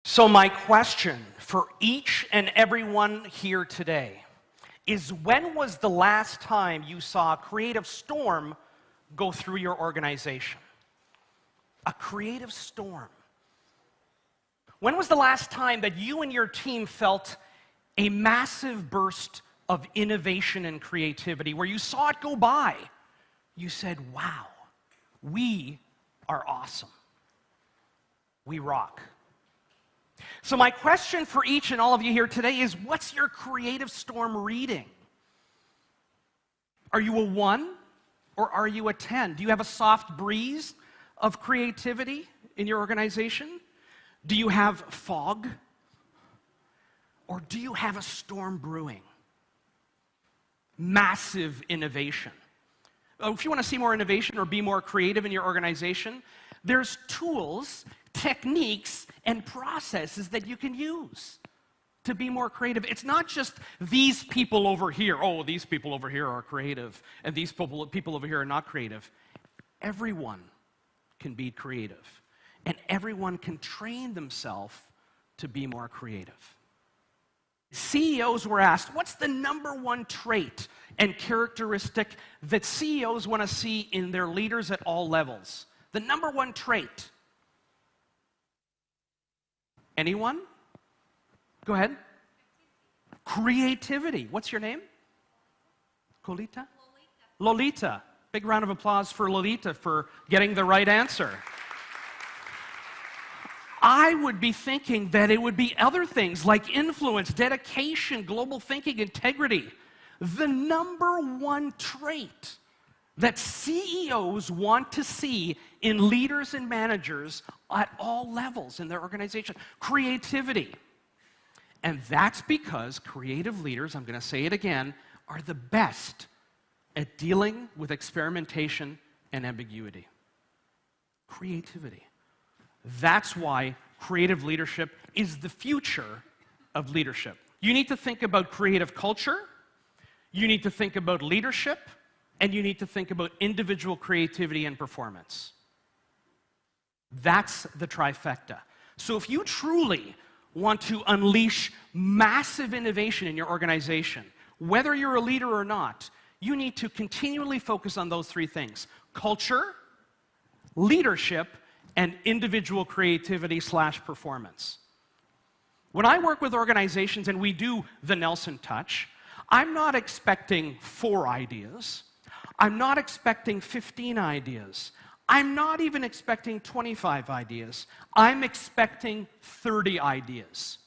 So my question for each and everyone here today is, when was the last time you saw a creative storm go through your organization? A creative storm. When was the last time that you and your team felt a massive burst of innovation and creativity where you saw it go by? You said, wow, we are awesome. We rock. So my question for each and all of you here today is, what's your creative storm reading? Are you a 1 or are you a 10? Do you have a soft breeze of creativity in your organization? Do you have fog? Or do you have a storm brewing? Massive innovation. If you want to see more innovation or be more creative in your organization, there's tools, techniques, and processes that you can use to be more creative. It's not just these people over here. Oh, these people over here are creative, and these people over here are not creative. Everyone can be creative, and everyone can train themselves to be more creative. CEOs were asked, what's the #1 trait and characteristic that CEOs want to see in their leaders at all levels? The #1 trait. Anyone? Go ahead. Creativity. What's your name? Colita? Lolita. Big round of applause for Lolita for getting the right answer. I would be thinking that it would be other things like influence, dedication, global thinking, integrity. The #1 trait that CEOs want to see in leaders and managers at all levels in their organization. Creativity. And that's because creative leaders, I'm going to say it again, are the best at dealing with experimentation and ambiguity. Creativity. That's why creative leadership is the future of leadership. You need to think about creative culture, you need to think about leadership, and you need to think about individual creativity and performance. That's the trifecta. So if you truly want to unleash massive innovation in your organization, whether you're a leader or not, you need to continually focus on those 3 things: culture, leadership, and individual creativity/performance. When I work with organizations and we do the Nelson Touch, I'm not expecting 4 ideas. I'm not expecting 15 ideas. I'm not even expecting 25 ideas. I'm expecting 30 ideas.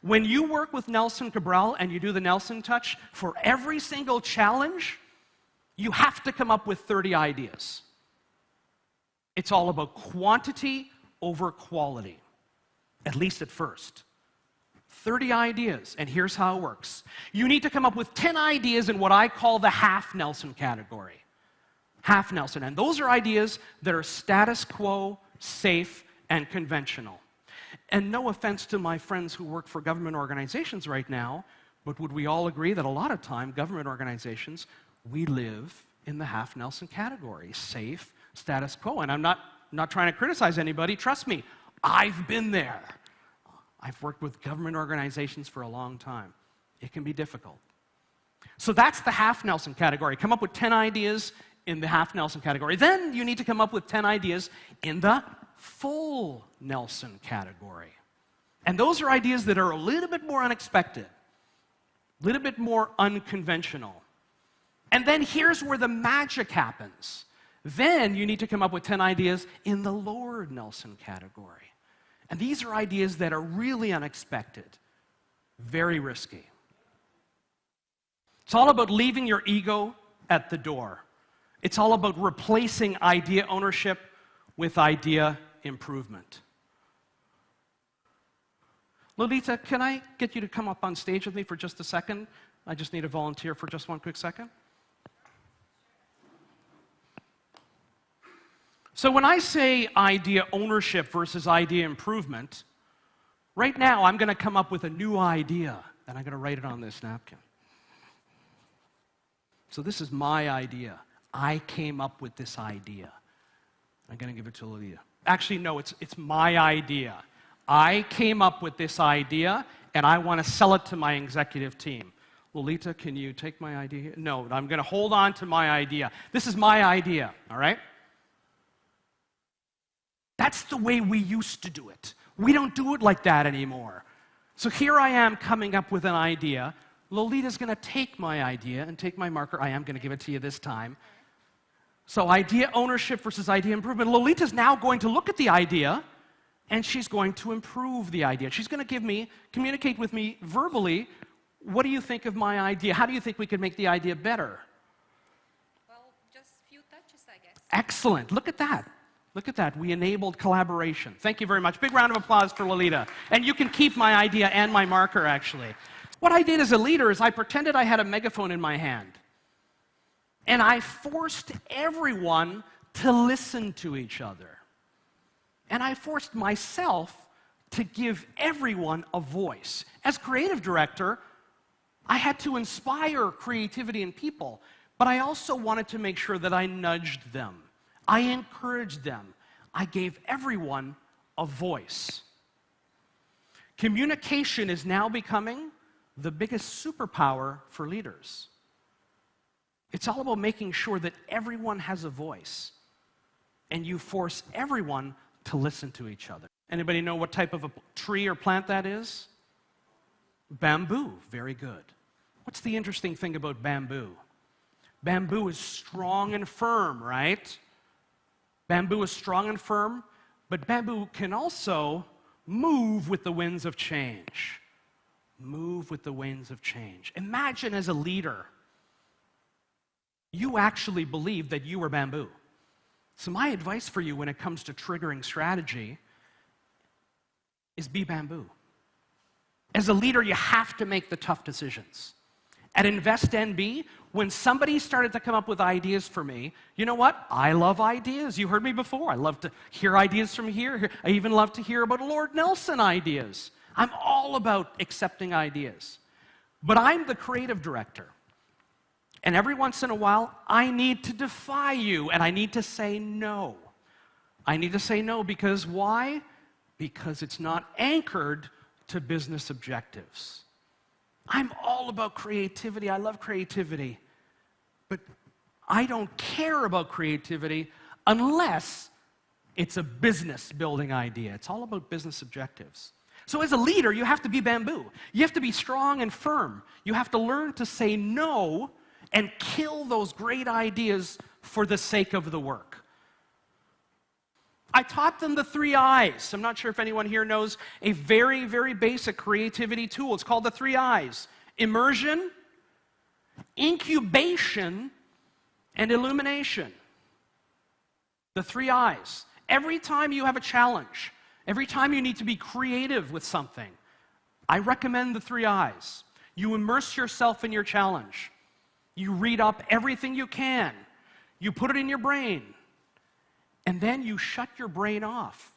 When you work with Nelson Cabral and you do the Nelson Touch, for every single challenge, you have to come up with 30 ideas. It's all about quantity over quality, at least at first. 30 ideas, and here's how it works. You need to come up with 10 ideas in what I call the half Nelson category. Half Nelson, and those are ideas that are status quo, safe, and conventional. And no offense to my friends who work for government organizations right now, but would we all agree that a lot of time, government organizations, we live in the half Nelson category, safe, status quo. And I'm not trying to criticize anybody. Trust me, I've been there. I've worked with government organizations for a long time. It can be difficult. So that's the half Nelson category. Come up with 10 ideas in the half Nelson category. Then you need to come up with 10 ideas in the full Nelson category. And those are ideas that are a little bit more unexpected, a little bit more unconventional. And then here's where the magic happens. Then you need to come up with 10 ideas in the lower Nelson category. And these are ideas that are really unexpected, very risky. It's all about leaving your ego at the door. It's all about replacing idea ownership with idea improvement. Lolita, can I get you to come up on stage with me for just a second? I just need a volunteer for just one quick second. So when I say idea ownership versus idea improvement, right now I'm going to come up with a new idea, and I'm going to write it on this napkin. So this is my idea. I came up with this idea. I'm going to give it to Lolita. Actually, no, it's my idea. I came up with this idea, and I want to sell it to my executive team. Lolita, can you take my idea? No, I'm going to hold on to my idea. This is my idea, all right? That's the way we used to do it. We don't do it like that anymore. So here I am coming up with an idea. Lolita's going to take my idea and take my marker. I am going to give it to you this time. So idea ownership versus idea improvement. Lolita's now going to look at the idea, and she's going to improve the idea. She's going to communicate with me verbally, what do you think of my idea? How do you think we could make the idea better? Well, just a few touches, I guess. Excellent. Look at that. Look at that. We enabled collaboration. Thank you very much. Big round of applause for Lolita. And you can keep my idea and my marker, actually. What I did as a leader is I pretended I had a megaphone in my hand. And I forced everyone to listen to each other. And I forced myself to give everyone a voice. As creative director, I had to inspire creativity in people, but I also wanted to make sure that I nudged them. I encouraged them. I gave everyone a voice. Communication is now becoming the biggest superpower for leaders. It's all about making sure that everyone has a voice, and you force everyone to listen to each other. Anybody know what type of a tree or plant that is? Bamboo. Very good. What's the interesting thing about bamboo? Bamboo is strong and firm, right? Bamboo is strong and firm, but bamboo can also move with the winds of change. Move with the winds of change. Imagine as a leader, you actually believe that you are bamboo. So my advice for you when it comes to triggering strategy is be bamboo. As a leader, you have to make the tough decisions. At InvestNB, when somebody started to come up with ideas for me, you know what? I love ideas. You heard me before. I love to hear ideas from here. I even love to hear about Lord Nelson ideas. I'm all about accepting ideas. But I'm the creative director. And every once in a while, I need to defy you, and I need to say no. I need to say no because why? Because it's not anchored to business objectives. I'm all about creativity. I love creativity. But I don't care about creativity unless it's a business-building idea. It's all about business objectives. So as a leader, you have to be bamboo. You have to be strong and firm. You have to learn to say no and kill those great ideas for the sake of the work. I taught them the 3 I's. I'm not sure if anyone here knows a very, very basic creativity tool. It's called the 3 I's. Immersion, incubation, and illumination. The 3 I's. Every time you have a challenge, every time you need to be creative with something, I recommend the 3 I's. You immerse yourself in your challenge. You read up everything you can. You put it in your brain. And then you shut your brain off.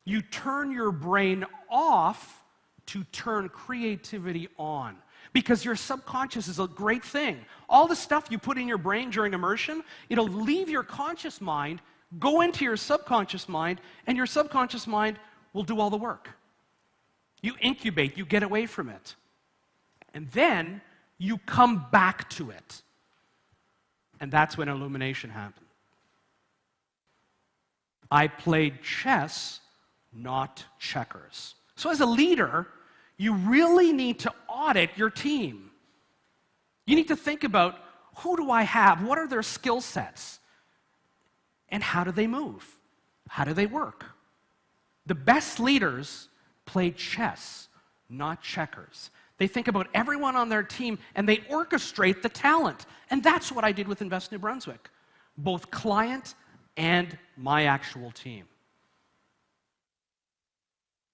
You turn your brain off to turn creativity on. Because your subconscious is a great thing. All the stuff you put in your brain during immersion, it'll leave your conscious mind, go into your subconscious mind, and your subconscious mind will do all the work. You incubate, you get away from it. And then you come back to it. And that's when illumination happens. I played chess, not checkers. So as a leader, you really need to audit your team. You need to think about, who do I have? What are their skill sets? And how do they move? How do they work? The best leaders play chess, not checkers. They think about everyone on their team, and they orchestrate the talent. And that's what I did with Invest New Brunswick, both client and my actual team.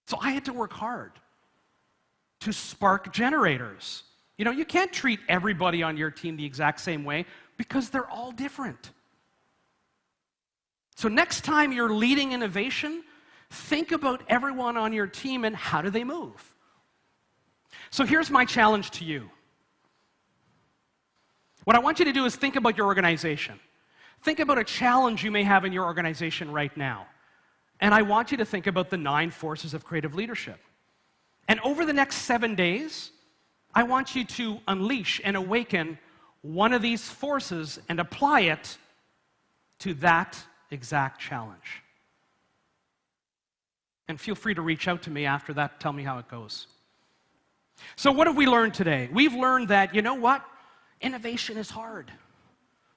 So I had to work hard to spark generators. You know, you can't treat everybody on your team the exact same way because they're all different. So next time you're leading innovation, think about everyone on your team and how do they move. So here's my challenge to you. What I want you to do is think about your organization. Think about a challenge you may have in your organization right now. And I want you to think about the 9 forces of creative leadership. And over the next 7 days, I want you to unleash and awaken one of these forces and apply it to that exact challenge. And feel free to reach out to me after that, tell me how it goes. So what have we learned today? We've learned that, you know what? Innovation is hard.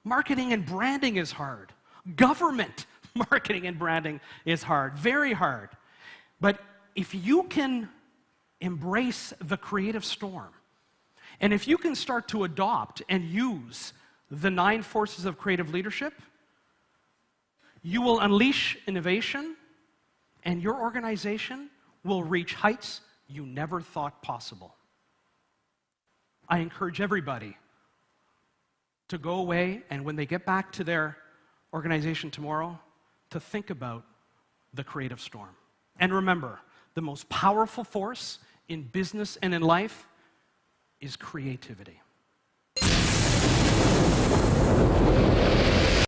Marketing and branding is hard. Government marketing and branding is hard, very hard. But if you can embrace the creative storm, and if you can start to adopt and use the 9 forces of creative leadership, you will unleash innovation, and your organization will reach heights you never thought possible. I encourage everybody to go away, and when they get back to their organization tomorrow, to think about the creative storm. And remember, the most powerful force in business and in life is creativity.